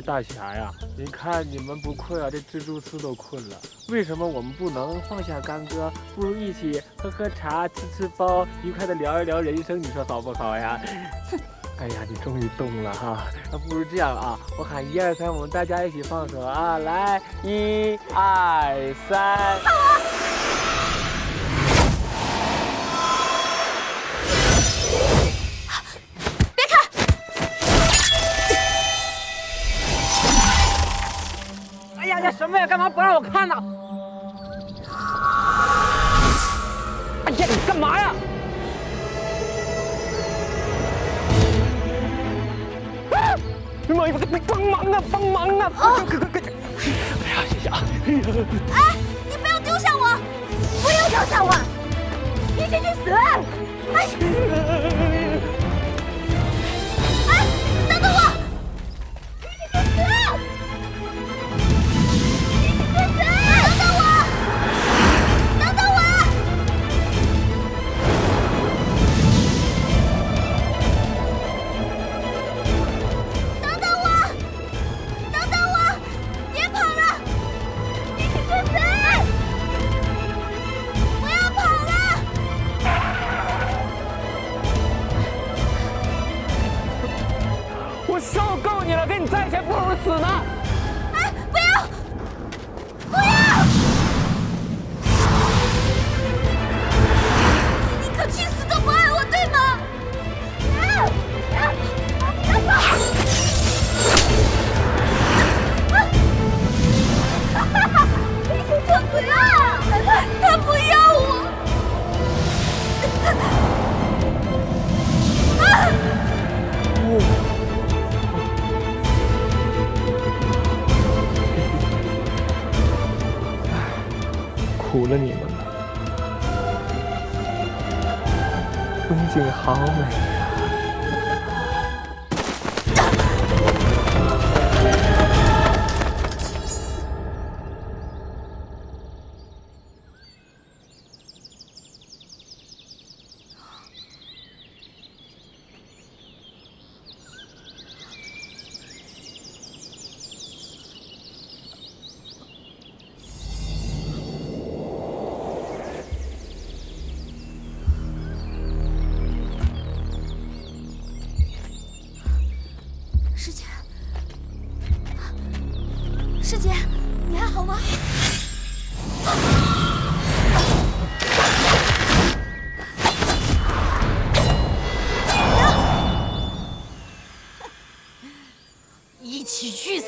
大侠呀，你看你们不困啊，这蜘蛛丝都困了。为什么我们不能放下干戈，不如一起喝喝茶、吃包，愉快的聊一聊人生？你说好不好呀？哎呀，你终于动了哈！那不如这样啊，我喊1、2、3，我们大家一起放手啊！来，1、2、3。这什么呀？干嘛不让我看呢？哎呀，你干嘛呀？啊！妈呀！帮忙啊！帮忙啊！快！哎呀，谢谢啊！哎，你不要丢下我！不要丢下我！一起去死！哎，等等我！一起去死！我受够你了，跟你在一起还不如死呢！哎，不要！不要！你可去死都不爱我，对吗？他不要！他不要我！苦了你们了，风景好美呀！师姐，你还好吗？一起去死！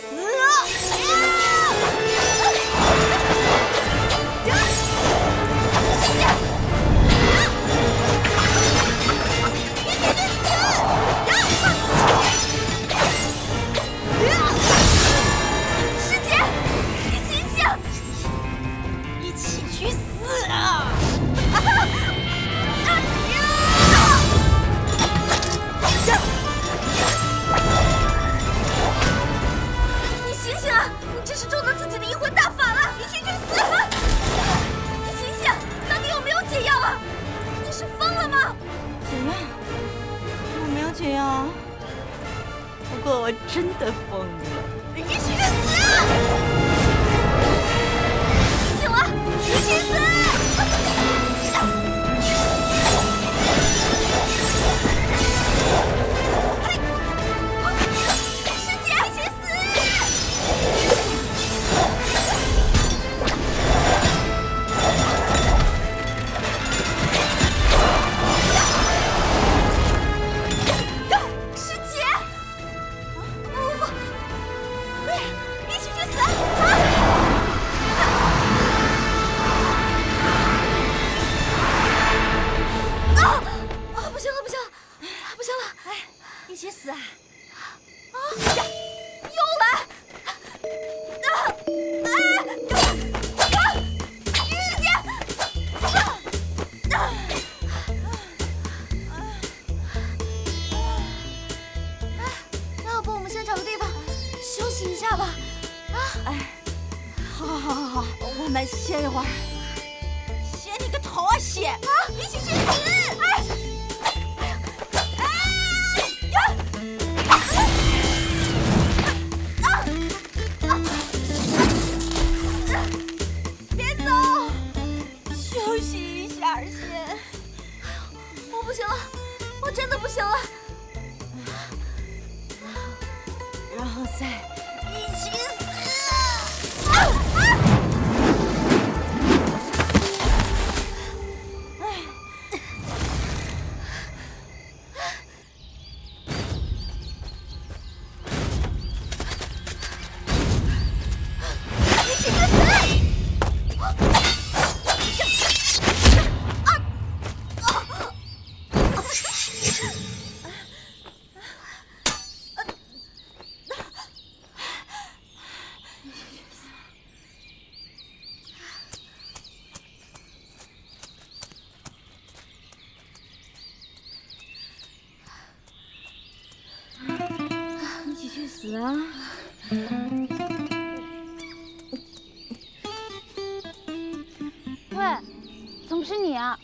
解药，不过我真的疯了，一起去死！不行了，一起死！师姐，一起死！一起死啊！又来！师姐！要不我们先找个地方休息一下吧？好，我们歇一会儿。歇你个头啊，歇！一起去死！死啊！喂，怎么是你啊？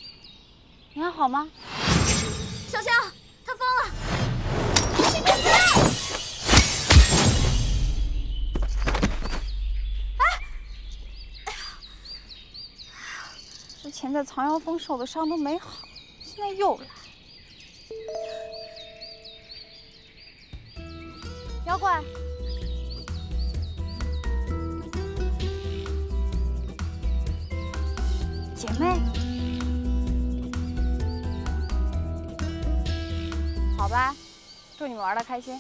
你还好吗？小香，他疯了！你别死！之前在藏妖峰受的伤都没好，现在又来。妖怪，姐妹，好吧，祝你们玩得开心。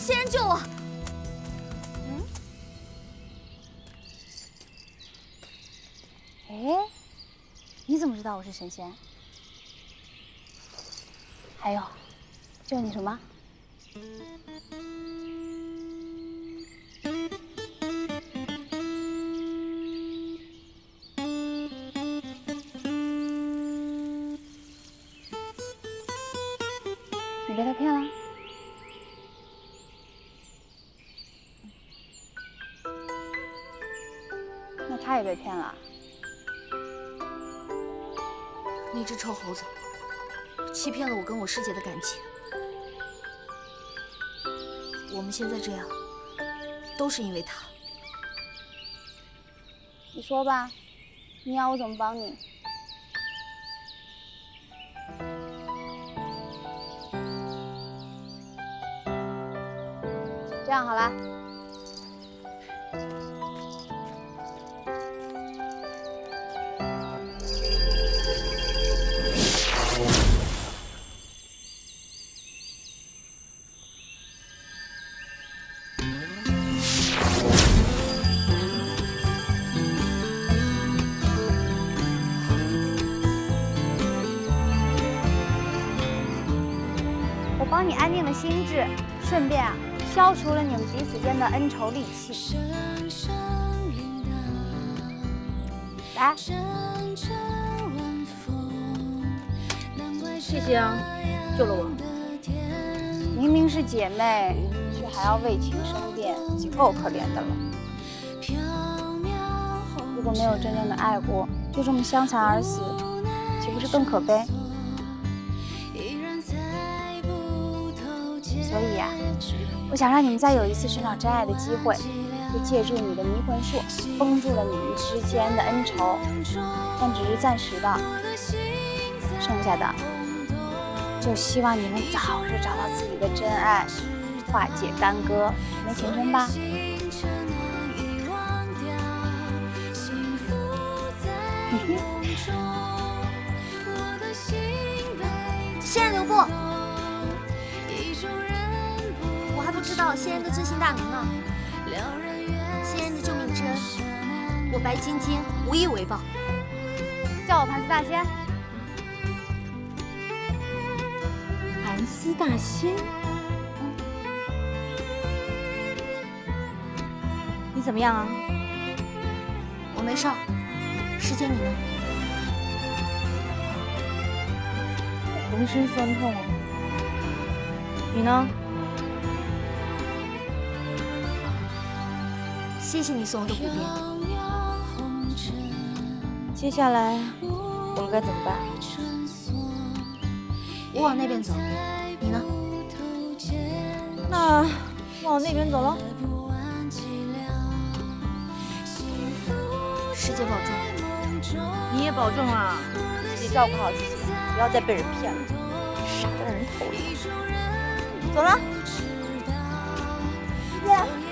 仙人救我！哎，你怎么知道我是神仙？还有，救你什么？你被他骗了？那他也被骗了。那只臭猴子欺骗了我跟我师姐的感情，我们现在这样，都是因为他。你说吧，你要我怎么帮你？这样好了。我帮你安定了心智，顺便消除了你们彼此间的恩仇戾气。来，谢谢啊，救了我。明明是姐妹，却还要为情生变，就够可怜的了。如果没有真正的爱过，就这么相残而死，岂不是更可悲？所以呀，我想让你们再有一次寻找真爱的机会，就借助你的迷魂术封住了你们之间的恩仇，但只是暂时的。剩下的，就希望你们早日找到自己的真爱，化解干戈，准备前程吧。仙人留步！我还不知道仙人的真姓大名呢。仙人的救命之恩，我白晶晶无以为报。叫我盘丝大仙。盘丝大仙，你怎么样啊？我没事儿。师姐你呢？浑身酸痛啊。你呢？谢谢你送我的骨鞭。接下来我们该怎么办？我往那边走，你呢？那往那边走喽。师姐保重。你也保重啊，自己照顾好自己，不要再被人骗了，傻的让人头疼。走了。再见。